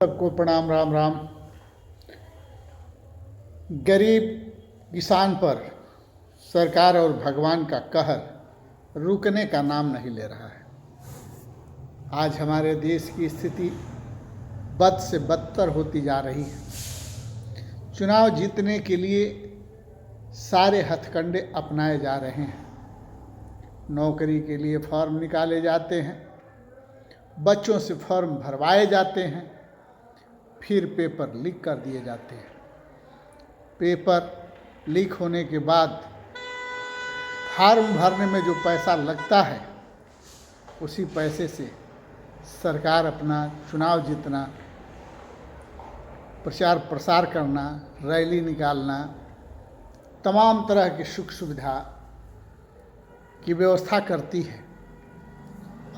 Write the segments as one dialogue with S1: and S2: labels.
S1: सबको प्रणाम। राम राम। गरीब किसान पर सरकार और भगवान का कहर रुकने का नाम नहीं ले रहा है। आज हमारे देश की स्थिति बद से बदतर होती जा रही है। चुनाव जीतने के लिए सारे हथकंडे अपनाए जा रहे हैं। नौकरी के लिए फॉर्म निकाले जाते हैं, बच्चों से फॉर्म भरवाए जाते हैं, फिर पेपर लीक कर दिए जाते हैं। पेपर लीक होने के बाद फॉर्म भरने में जो पैसा लगता है, उसी पैसे से सरकार अपना चुनाव जीतना, प्रचार प्रसार करना, रैली निकालना, तमाम तरह की सुख सुविधा की व्यवस्था करती है।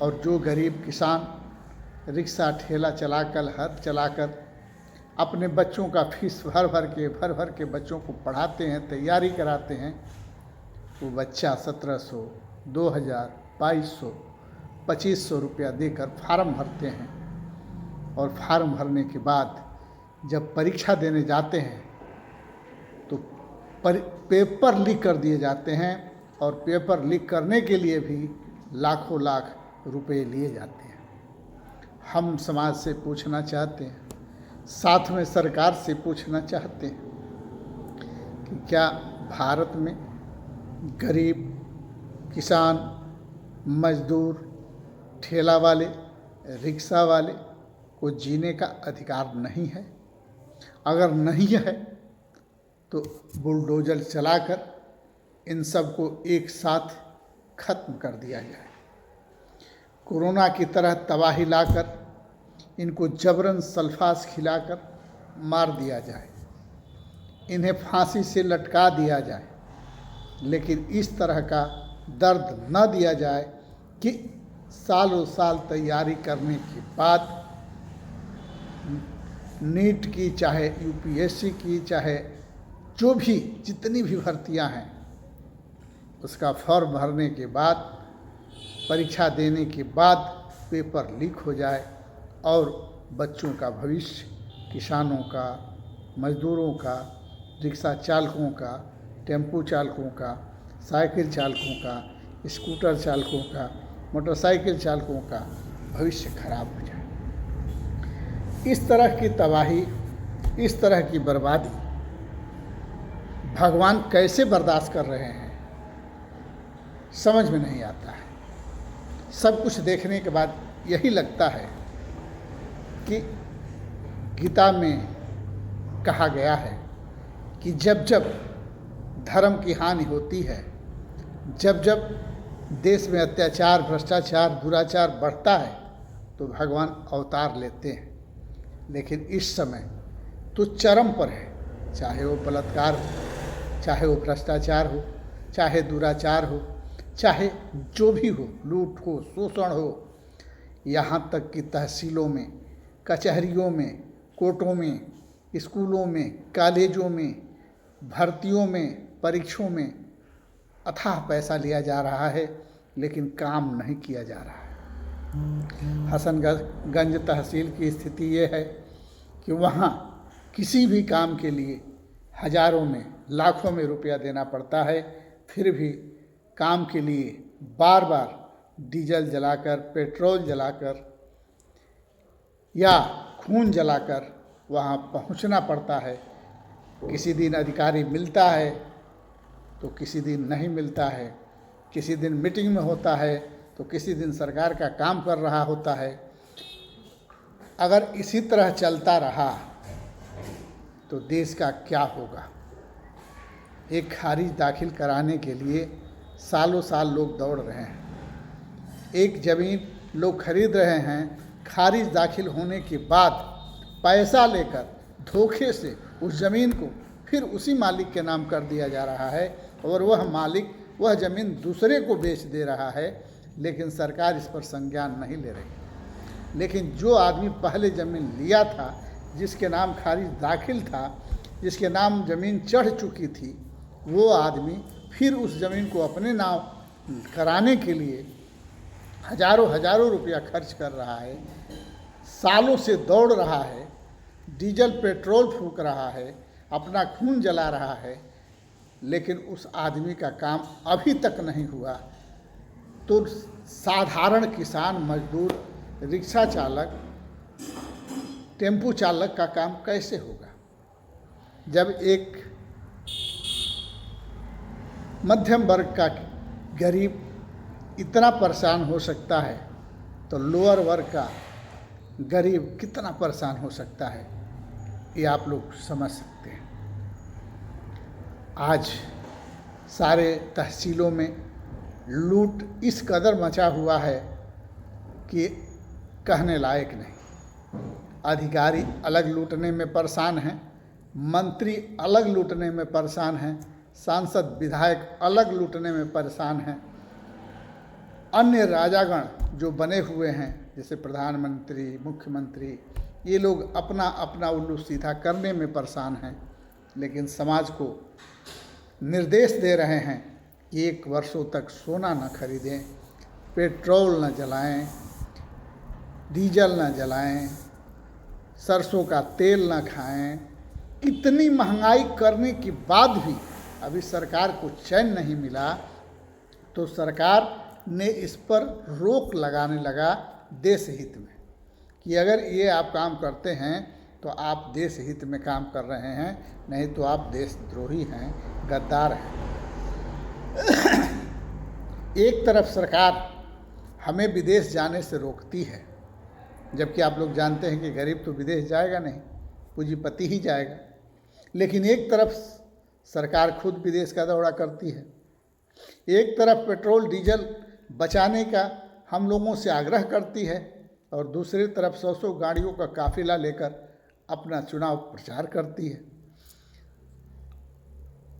S1: और जो गरीब किसान रिक्शा ठेला चलाकर, हर चलाकर अपने बच्चों का फीस भर भर के बच्चों को पढ़ाते हैं, तैयारी कराते हैं, वो बच्चा 1700, 2000, 2200, 2500 रुपया देकर फार्म भरते हैं। और फार्म भरने के बाद जब परीक्षा देने जाते हैं तो पेपर लीक कर दिए जाते हैं, और पेपर लीक करने के लिए भी लाखों लाख रुपए लिए जाते हैं। हम समाज से पूछना चाहते हैं, साथ में सरकार से पूछना चाहते हैं कि क्या भारत में गरीब किसान, मजदूर, ठेला वाले, रिक्शा वाले को जीने का अधिकार नहीं है? अगर नहीं है तो बुलडोजर चलाकर इन सब को एक साथ खत्म कर दिया जाए। कोरोना की तरह तबाही लाकर इनको जबरन सल्फास खिलाकर मार दिया जाए, इन्हें फांसी से लटका दिया जाए, लेकिन इस तरह का दर्द न दिया जाए कि सालों साल तैयारी करने के बाद नीट की, चाहे यूपीएससी की, चाहे जो भी जितनी भी भर्तियां हैं, उसका फॉर्म भरने के बाद, परीक्षा देने के बाद पेपर लीक हो जाए और बच्चों का भविष्य, किसानों का, मजदूरों का, रिक्शा चालकों का, टेम्पू चालकों का, साइकिल चालकों का, स्कूटर चालकों का, मोटरसाइकिल चालकों का भविष्य खराब हो जाए। इस तरह की तबाही, इस तरह की बर्बादी भगवान कैसे बर्दाश्त कर रहे हैं, समझ में नहीं आता है। सब कुछ देखने के बाद यही लगता है कि गीता में कहा गया है कि जब जब धर्म की हानि होती है, जब जब देश में अत्याचार, भ्रष्टाचार, दुराचार बढ़ता है, तो भगवान अवतार लेते हैं। लेकिन इस समय तो चरम पर है, चाहे वो बलात्कार हो, चाहे वो भ्रष्टाचार हो, चाहे दुराचार हो, चाहे जो भी हो, लूट हो, शोषण हो, यहाँ तक कि तहसीलों में, कचहरियों में, कोर्टों में, स्कूलों में, कॉलेजों में, भर्तियों में, परीक्षाओं में अथाह पैसा लिया जा रहा है, लेकिन काम नहीं किया जा रहा है। हसनगंज तहसील की स्थिति ये है कि वहाँ किसी भी काम के लिए हजारों में, लाखों में रुपया देना पड़ता है, फिर भी काम के लिए बार बार डीजल जलाकर, पेट्रोल जलाकर या खून जलाकर वहाँ पहुँचना पड़ता है। किसी दिन अधिकारी मिलता है तो किसी दिन नहीं मिलता है, किसी दिन मीटिंग में होता है तो किसी दिन सरकार का काम कर रहा होता है। अगर इसी तरह चलता रहा तो देश का क्या होगा? एक खारिज दाखिल कराने के लिए सालों साल लोग दौड़ रहे हैं। एक ज़मीन लोग खरीद रहे हैं, खारिज दाखिल होने के बाद पैसा लेकर धोखे से उस ज़मीन को फिर उसी मालिक के नाम कर दिया जा रहा है, और वह मालिक वह ज़मीन दूसरे को बेच दे रहा है, लेकिन सरकार इस पर संज्ञान नहीं ले रही। लेकिन जो आदमी पहले ज़मीन लिया था, जिसके नाम खारिज दाखिल था, जिसके नाम ज़मीन चढ़ चुकी थी, वो आदमी फिर उस ज़मीन को अपने नाम कराने के लिए हजारों रुपया खर्च कर रहा है, सालों से दौड़ रहा है, डीजल पेट्रोल फूंक रहा है, अपना खून जला रहा है, लेकिन उस आदमी का काम अभी तक नहीं हुआ, तो साधारण किसान, मजदूर, रिक्शा चालक, टेम्पू चालक का काम कैसे होगा? जब एक मध्यम वर्ग का गरीब इतना परेशान हो सकता है, तो लोअर वर्ग का गरीब कितना परेशान हो सकता है, ये आप लोग समझ सकते हैं। आज सारे तहसीलों में लूट इस कदर मचा हुआ है कि कहने लायक नहीं। अधिकारी अलग लूटने में परेशान हैं, मंत्री अलग लूटने में परेशान हैं, सांसद विधायक अलग लूटने में परेशान हैं। अन्य राजागण जो बने हुए हैं, जैसे प्रधानमंत्री, मुख्यमंत्री, ये लोग अपना अपना उल्लू सीधा करने में परेशान हैं, लेकिन समाज को निर्देश दे रहे हैं कि 1 वर्षों तक सोना न खरीदें, पेट्रोल न जलाएं, डीजल न जलाएं, सरसों का तेल न खाएं। इतनी महंगाई करने के बाद भी अभी सरकार को चैन नहीं मिला, तो सरकार ने इस पर रोक लगाने लगा देश हित में, कि अगर ये आप काम करते हैं तो आप देश हित में काम कर रहे हैं, नहीं तो आप देशद्रोही हैं, गद्दार हैं। एक तरफ सरकार हमें विदेश जाने से रोकती है, जबकि आप लोग जानते हैं कि गरीब तो विदेश जाएगा नहीं, पूंजीपति ही जाएगा। लेकिन एक तरफ सरकार खुद विदेश का दौरा करती है, एक तरफ पेट्रोल डीजल बचाने का हम लोगों से आग्रह करती है, और दूसरी तरफ 100 गाड़ियों का काफिला लेकर अपना चुनाव प्रचार करती है।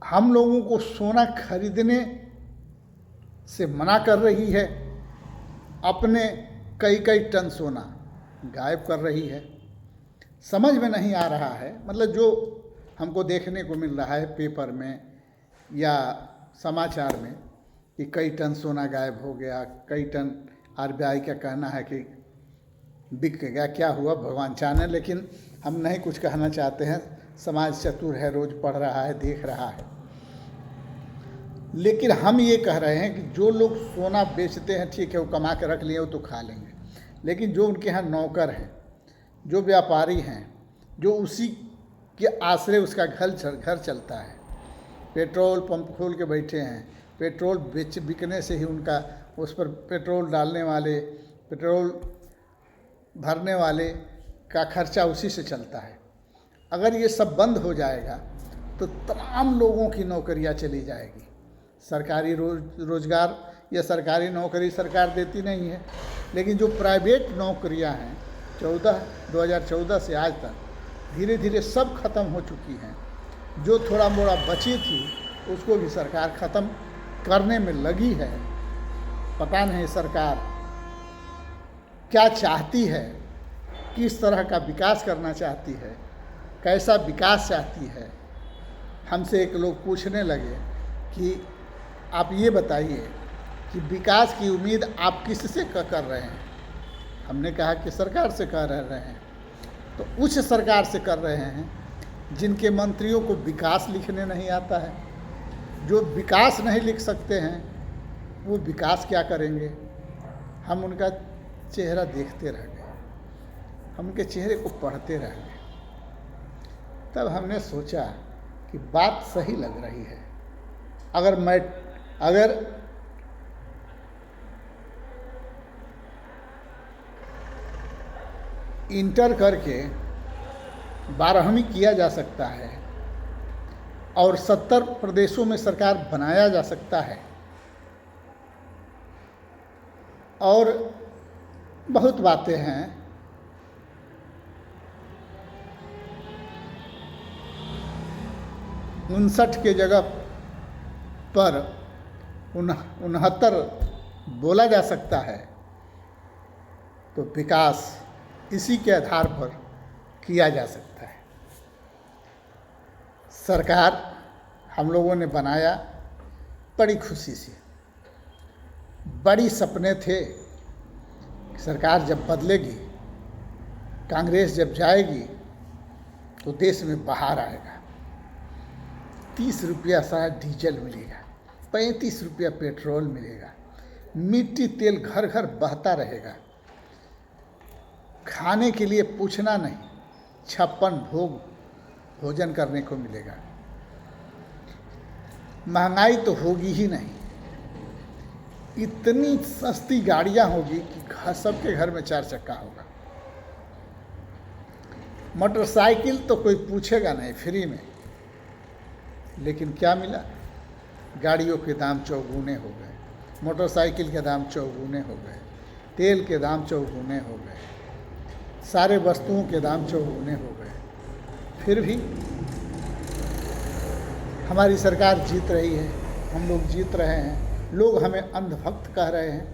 S1: हम लोगों को सोना खरीदने से मना कर रही है, अपने कई टन सोना गायब कर रही है। समझ में नहीं आ रहा है, मतलब जो हमको देखने को मिल रहा है पेपर में या समाचार में कि कई टन सोना गायब हो गया, कई टन आरबीआई का कहना है कि बिक गया, क्या हुआ भगवान जाने, लेकिन हम नहीं कुछ कहना चाहते हैं। समाज चतुर है, रोज़ पढ़ रहा है, देख रहा है। लेकिन हम ये कह रहे हैं कि जो लोग सोना बेचते हैं, ठीक है, वो कमा के रख लिए, वो तो खा लेंगे, लेकिन जो उनके यहाँ नौकर हैं, जो व्यापारी हैं, जो उसी के आश्रय उसका घर चलता है, पेट्रोल पंप खोल के बैठे हैं, पेट्रोल बिकने से ही उनका, उस पर पेट्रोल डालने वाले, पेट्रोल भरने वाले का खर्चा उसी से चलता है। अगर ये सब बंद हो जाएगा तो तमाम लोगों की नौकरियां चली जाएगी। सरकारी रोजगार या सरकारी नौकरी सरकार देती नहीं है, लेकिन जो प्राइवेट नौकरियां हैं 2014 से आज तक धीरे धीरे सब खत्म हो चुकी हैं। जो थोड़ा मोड़ा बची थी उसको भी सरकार ख़त्म करने में लगी है। पता नहीं सरकार क्या चाहती है, किस तरह का विकास करना चाहती है, कैसा विकास चाहती है। हमसे एक लोग पूछने लगे कि आप ये बताइए कि विकास की उम्मीद आप किससे कर रहे हैं। हमने कहा कि सरकार से कर रहे हैं। तो उस सरकार से कर रहे हैं जिनके मंत्रियों को विकास लिखने नहीं आता है। जो विकास नहीं लिख सकते हैं वो विकास क्या करेंगे। हम उनका चेहरा देखते रह गए, हम उनके चेहरे को पढ़ते रह गए। तब हमने सोचा कि बात सही लग रही है। अगर इंटर करके 12वीं किया जा सकता है और 70 प्रदेशों में सरकार बनाया जा सकता है और बहुत बातें हैं, 59 के जगह पर 69 बोला जा सकता है। तो विकास इसी के आधार पर किया जा सकता है। सरकार हम लोगों ने बनाया बड़ी खुशी से, बड़ी सपने थे। सरकार जब बदलेगी, कांग्रेस जब जाएगी तो देश में बाहर आएगा। 30 रुपया शायद डीजल मिलेगा, 35 रुपया पेट्रोल मिलेगा, मिट्टी तेल घर घर बहता रहेगा, खाने के लिए पूछना नहीं, 56 भोग भोजन करने को मिलेगा। महंगाई तो होगी ही नहीं, इतनी सस्ती गाड़ियां होगी कि सबके घर में 4 चक्का होगा। मोटरसाइकिल तो कोई पूछेगा नहीं, फ्री में। लेकिन क्या मिला? गाड़ियों के दाम चौगुने हो गए, मोटरसाइकिल के दाम चौगुने हो गए, तेल के दाम चौगुने हो गए, सारे वस्तुओं के दाम चौगुने हो गए। फिर भी हमारी सरकार जीत रही है, हम लोग जीत रहे हैं। लोग हमें अंधभक्त कह रहे हैं,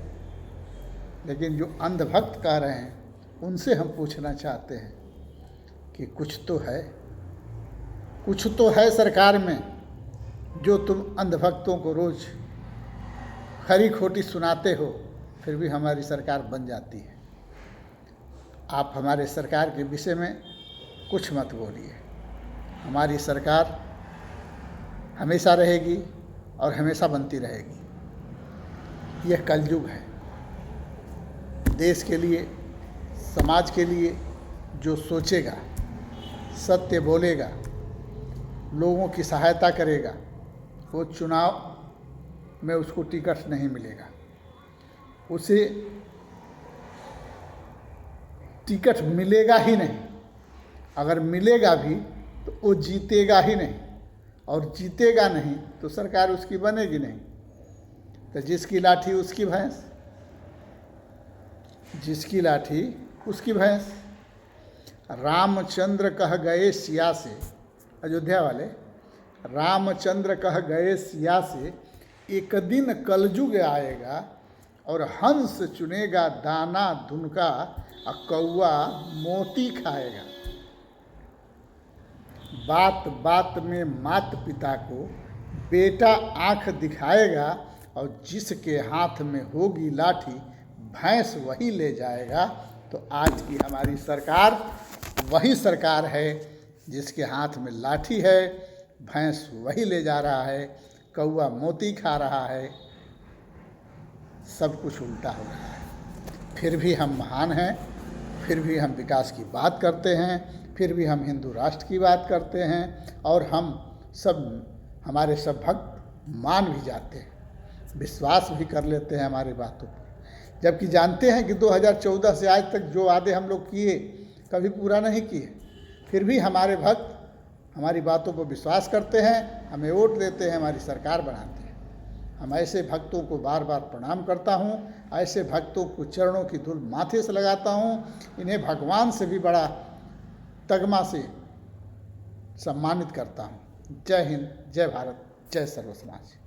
S1: लेकिन जो अंधभक्त कह रहे हैं उनसे हम पूछना चाहते हैं कि कुछ तो है सरकार में, जो तुम अंधभक्तों को रोज़ खरी खोटी सुनाते हो, फिर भी हमारी सरकार बन जाती है। आप हमारे सरकार के विषय में कुछ मत बोलिए। हमारी सरकार हमेशा रहेगी और हमेशा बनती रहेगी। यह कलयुग है। देश के लिए, समाज के लिए जो सोचेगा, सत्य बोलेगा, लोगों की सहायता करेगा, वो चुनाव में उसको टिकट नहीं मिलेगा। उसे टिकट मिलेगा ही नहीं। अगर मिलेगा भी तो वो जीतेगा ही नहीं, और जीतेगा नहीं तो सरकार उसकी बनेगी नहीं। तो जिसकी लाठी उसकी भैंस, जिसकी लाठी उसकी भैंस। रामचंद्र कह गए सिया से, अयोध्या वाले, रामचंद्र कह गए सिया से, एक दिन कलयुग आएगा और हंस चुनेगा दाना धुनका, और कौआ मोती खाएगा। बात बात में मात पिता को बेटा आंख दिखाएगा, और जिसके हाथ में होगी लाठी भैंस वही ले जाएगा। तो आज की हमारी सरकार वही सरकार है जिसके हाथ में लाठी है, भैंस वही ले जा रहा है, कौआ मोती खा रहा है। सब कुछ उल्टा हो रहा है। फिर भी हम महान हैं, फिर भी हम विकास की बात करते हैं, फिर भी हम हिंदू राष्ट्र की बात करते हैं, और हम सब, हमारे सब भक्त मान भी जाते हैं, विश्वास भी कर लेते हैं हमारी बातों पर। जबकि जानते हैं कि 2014 से आज तक जो वादे हम लोग किए कभी पूरा नहीं किए, फिर भी हमारे भक्त हमारी बातों पर विश्वास करते हैं, हमें वोट देते हैं, हमारी सरकार बनाते हैं। हम ऐसे भक्तों को बार बार प्रणाम करता हूँ, ऐसे भक्तों को चरणों की धूल माथे से लगाता हूँ। इन्हें भगवान से भी बड़ा तगमा से सम्मानित करता हूँ। जय हिंद, जय भारत, जय सर्व समाज।